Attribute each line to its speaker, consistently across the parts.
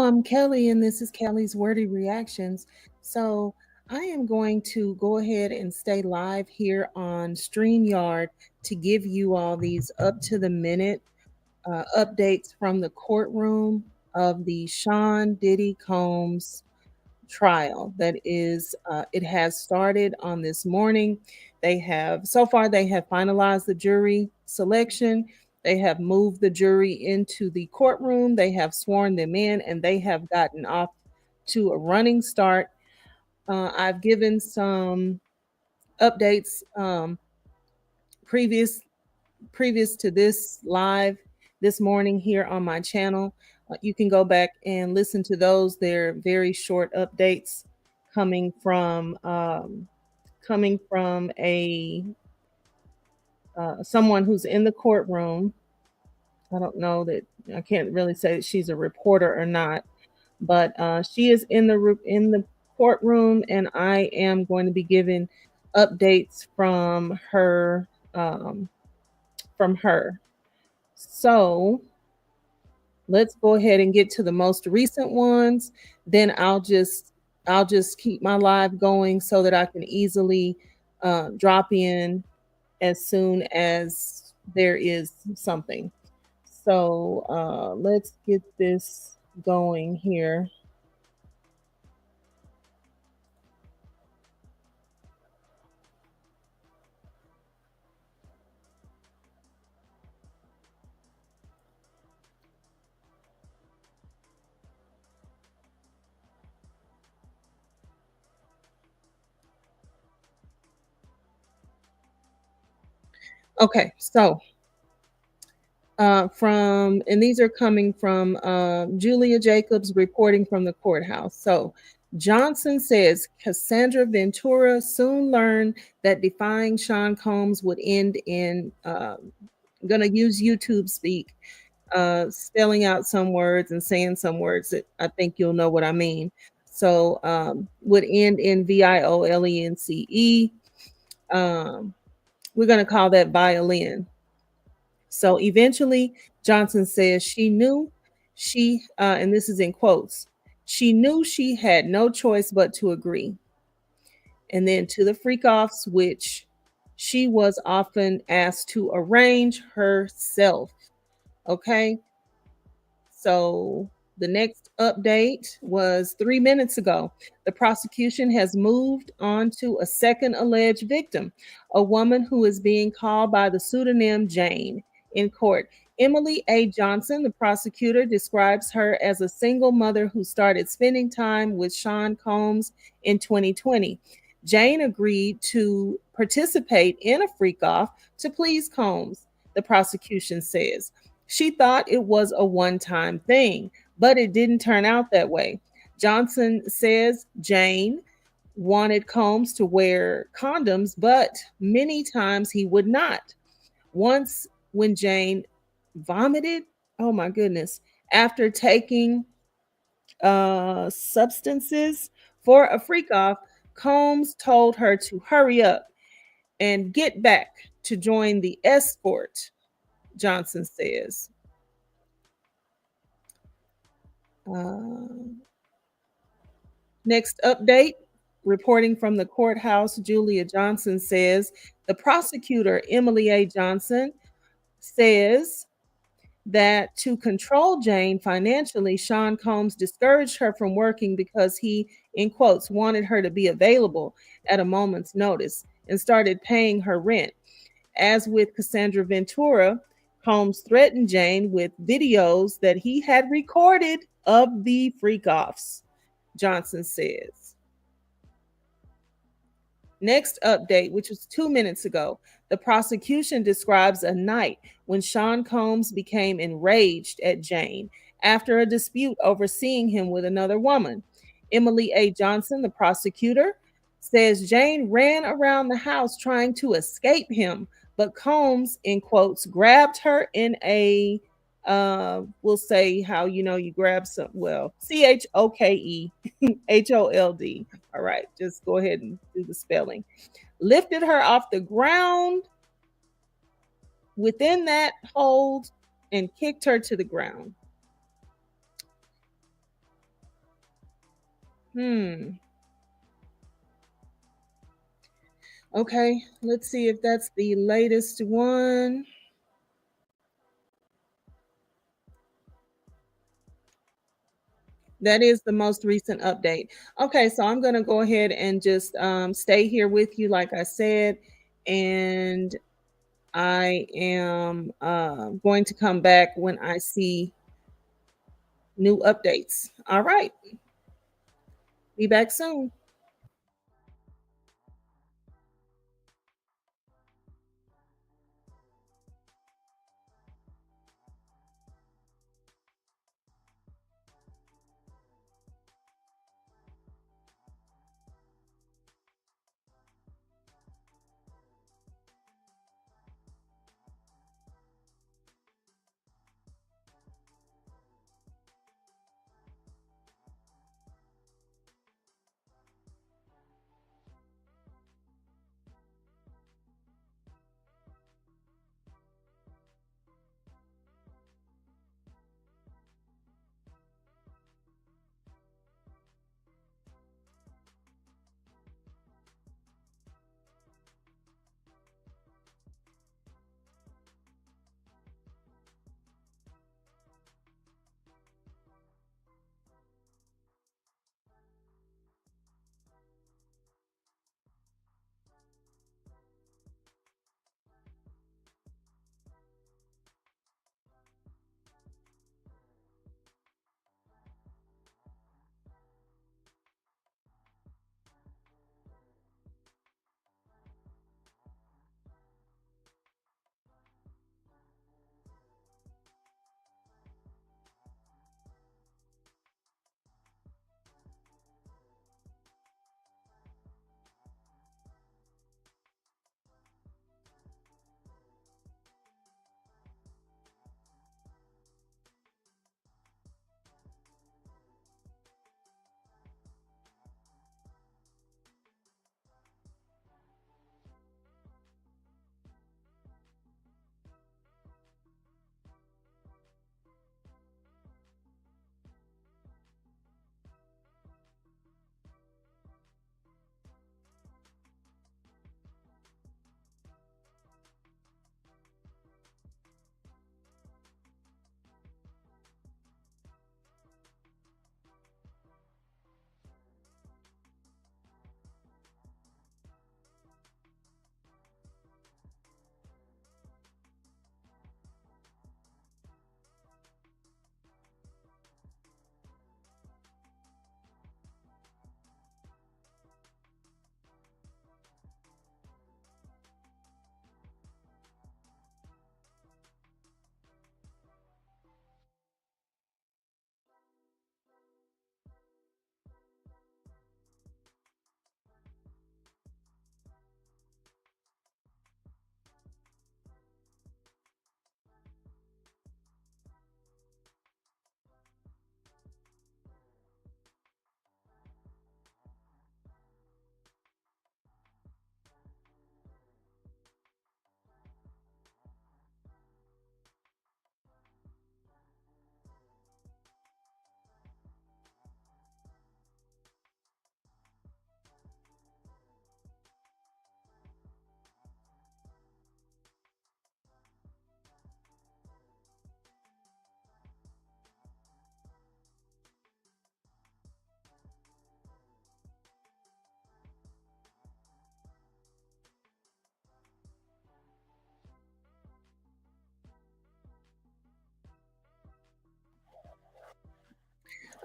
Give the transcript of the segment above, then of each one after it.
Speaker 1: I'm Kelly, and this is Kelly's Wordy Reactions. So, I am going to go ahead and stay live here on StreamYard to give you all these up to the minute updates from the courtroom of the Sean Diddy Combs trial. It has started on this morning. So far, they have finalized the jury selection. They have moved the jury into the courtroom. They have sworn them in, and they have gotten off to a running start. I've given some updates previous previous to this live this morning here on my channel. You can go back and listen to those. They're very short updates coming from a someone who's in the courtroom. I don't know that I can't really say that she's a reporter or not, but she is in the courtroom, and I am going to be giving updates um, from her. So let's go ahead and get to the most recent ones. Then I'll just keep my live going so that I can easily drop in as soon as there is something. So let's get this going here. Okay, so these are coming from Julia Jacobs reporting from the courthouse. So Johnson says Cassandra Ventura soon learned that defying Sean Combs would end in, I'm going to use YouTube speak, spelling out some words and saying some words that I think you'll know what I mean. So would end in violence. Um, we're going to call that violin. So eventually, Johnson says and this is in quotes, she knew she had no choice but to agree. And then to the freak offs, which she was often asked to arrange herself. Okay. So the next update was 3 minutes ago. The prosecution has moved on to a second alleged victim, a woman who is being called by the pseudonym Jane in court. Emily A. Johnson, the prosecutor, describes her as a single mother who started spending time with Sean Combs in 2020. Jane agreed to participate in a freak off to please Combs, the prosecution says. She thought it was a one time thing, but it didn't turn out that way. Johnson says Jane wanted Combs to wear condoms, but many times he would not. Once, when Jane vomited, oh my goodness, after taking substances for a freak off, Combs told her to hurry up and get back to join the escort, Johnson says. Uh, Next update, reporting from the courthouse, Julia Johnson says the prosecutor, Emily A. Johnson, says that to control Jane financially, Sean Combs discouraged her from working because he, in quotes, wanted her to be available at a moment's notice and started paying her rent. As with Cassandra Ventura, Combs threatened Jane with videos that he had recorded of the freak offs, Johnson says. Next update, which was 2 minutes ago, the prosecution describes a night when Sean Combs became enraged at Jane after a dispute over seeing him with another woman. Emily A. Johnson, the prosecutor, says Jane ran around the house trying to escape him, but Combs, in quotes, grabbed her in a we'll say how you grab some, well, CHOKEHOLD. All right, just go ahead and do the spelling. Lifted her off the ground within that hold and kicked her to the ground. Hmm. Okay, let's see if that's the latest one. That is the most recent update. Okay, so I'm going to go ahead and just stay here with you, like I said, and I am going to come back when I see new updates. All right, be back soon.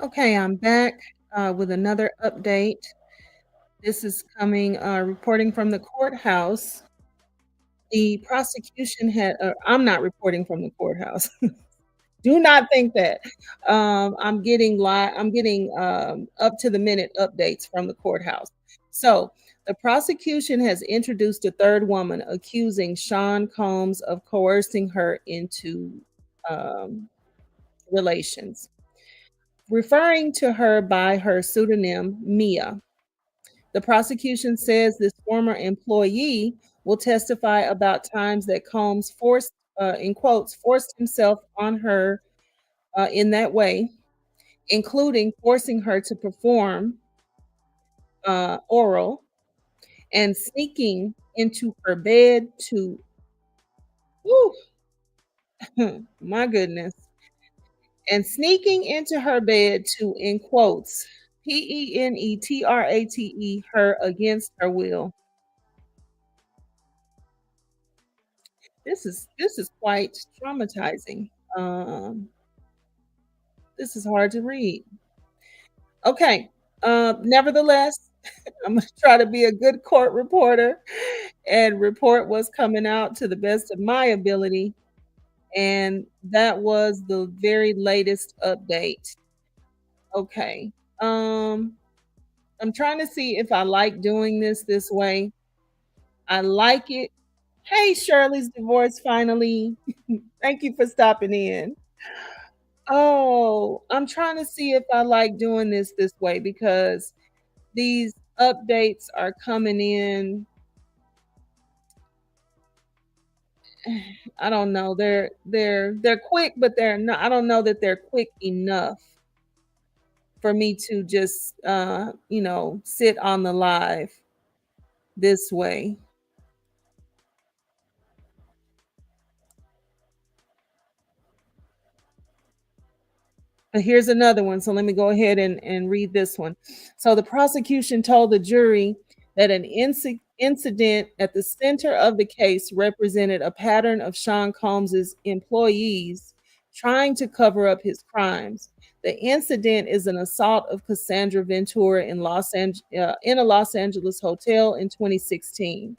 Speaker 1: Okay, I'm back with another update. This is coming, reporting from the courthouse. The prosecution had, I'm not reporting from the courthouse. Do not think that. I'm getting up to the minute updates from the courthouse. So the prosecution has introduced a third woman accusing Sean Combs of coercing her into um, relations, referring to her by her pseudonym Mia. The prosecution says this former employee will testify about times that Combs forced, in quotes, forced himself on her in that way, including forcing her to perform. oral and sneaking into her bed to, whew, my goodness, and sneaking into her bed to, in quotes, penetrate her against her will. This is quite traumatizing. Um, this is hard to read. Okay. Nevertheless, I'm gonna try to be a good court reporter and report what's coming out to the best of my ability. And that was the very latest update. Okay. Um, I'm trying to see if I like doing this way. I like it. Hey, Shirley's divorce finally. Thank you for stopping in. Oh, I'm trying to see if I like doing this way because these updates are coming in. I don't know. They're quick, but they're not. I don't know that they're quick enough for me to just sit on the live this way. Here's another one. So let me go ahead and read this one. So the prosecution told the jury that an incident at the center of the case represented a pattern of Sean Combs's employees trying to cover up his crimes. The incident is an assault of Cassandra Ventura in a Los Angeles hotel in 2016.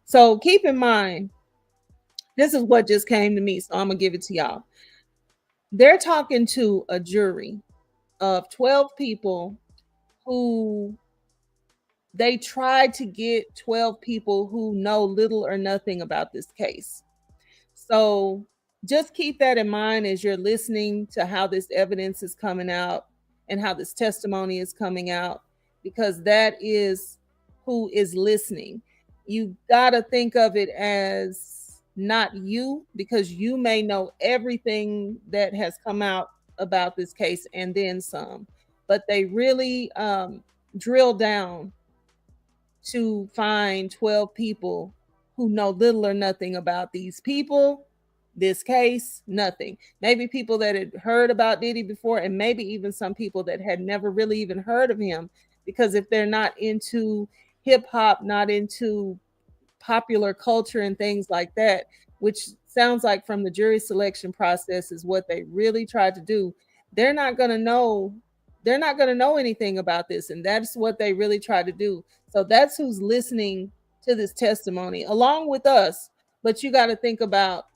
Speaker 1: So keep in mind, this is what just came to me. So I'm gonna give it to y'all. They're talking to a jury of 12 people who they tried to get 12 people who know little or nothing about this case. So just keep that in mind as you're listening to how this evidence is coming out and how this testimony is coming out, because that is who is listening. You got to think of it as not you, because you may know everything that has come out about this case and then some, but they really drill down to find 12 people who know little or nothing about these people, this case, nothing. Maybe people that had heard about Diddy before, and maybe even some people that had never really even heard of him. Because if they're not into hip hop, not into popular culture and things like that, which sounds like from the jury selection process is what they really tried to do, they're not going to know they're not going to know anything about this, and that's what they really try to do. So that's who's listening to this testimony along with us. But you got to think about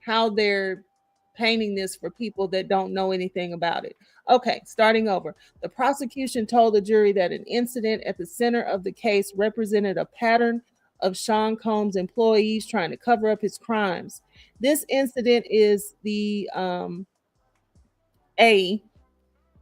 Speaker 1: how they're painting this for people that don't know anything about it. Okay, starting over. The prosecution told the jury that an incident at the center of the case represented a pattern of Sean Combs' employees trying to cover up his crimes. This incident is the A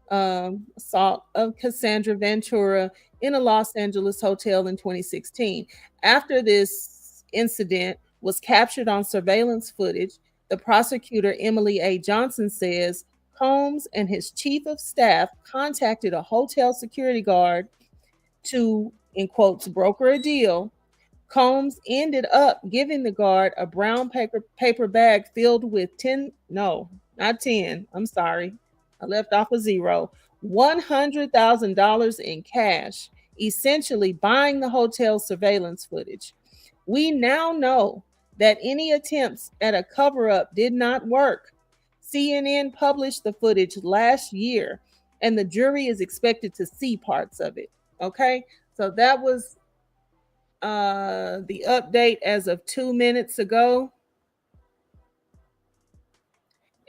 Speaker 1: assault of Cassandra Ventura in a Los Angeles hotel in 2016. After this incident was captured on surveillance footage, the prosecutor, Emily A. Johnson, says Combs and his chief of staff contacted a hotel security guard to, in quotes, broker a deal. Combs ended up giving the guard a brown paper bag filled with 10, no, not 10, I'm sorry, I left off a zero, $100,000 in cash, essentially buying the hotel surveillance footage. We now know that any attempts at a cover up did not work. CNN published the footage last year, and the jury is expected to see parts of it. Okay, so that was the update as of 2 minutes ago.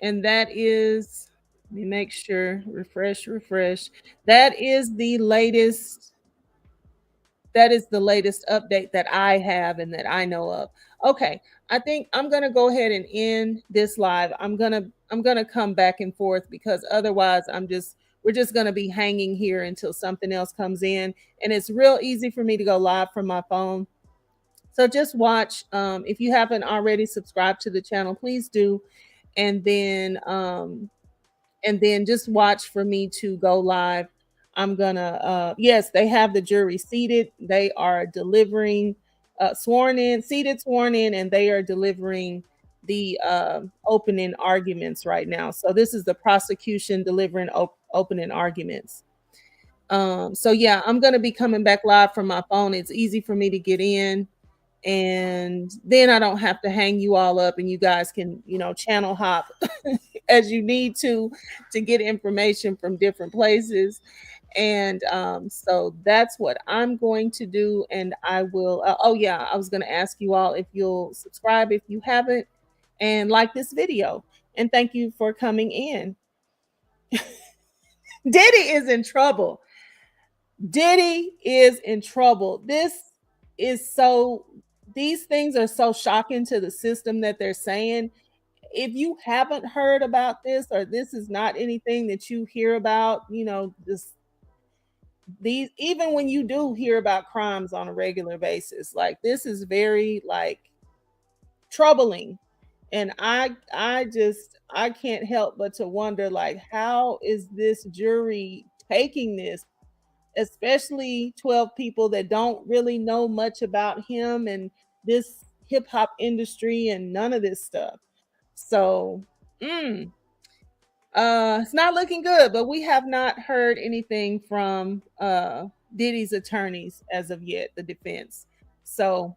Speaker 1: And that is, let me make sure, refresh. That is the latest. That is the latest update that I have and that I know of. Okay, I think I'm gonna go ahead and end this live. I'm gonna come back and forth because otherwise we're just gonna be hanging here until something else comes in. And it's real easy for me to go live from my phone. So just watch. If you haven't already subscribed to the channel, please do. And then just watch for me to go live. I'm gonna yes, they have the jury seated. They are delivering sworn in, seated, sworn in, and they are delivering the opening arguments right now. So this is the prosecution delivering opening arguments. So yeah, I'm gonna be coming back live from my phone. It's easy for me to get in, and then I don't have to hang you all up, and you guys can, channel hop as you need to get information from different places. And so that's what I'm going to do. And I will, oh, yeah, I was going to ask you all if you'll subscribe if you haven't, and like this video. And thank you for coming in. Diddy is in trouble. Diddy is in trouble. Is so, these things are so shocking to the system that they're saying. If you haven't heard about this, or this is not anything that you hear about, this these, even when you do hear about crimes on a regular basis, like, this is very, like, troubling. And I can't help but to wonder, like, how is this jury taking this, especially 12 people that don't really know much about him and this hip hop industry and none of this stuff. So, mm, it's not looking good, but we have not heard anything from Diddy's attorneys as of yet, the defense. So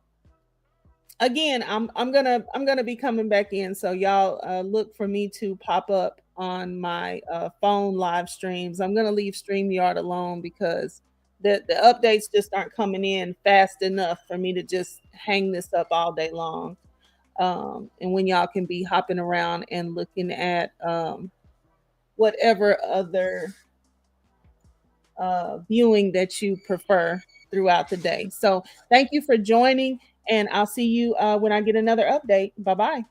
Speaker 1: again, I'm gonna be coming back in. So y'all look for me to pop up on my phone live streams. I'm gonna leave StreamYard alone because the updates just aren't coming in fast enough for me to just hang this up all day long. And when y'all can be hopping around and looking at whatever other viewing that you prefer throughout the day. So thank you for joining, and I'll see you when I get another update. Bye bye.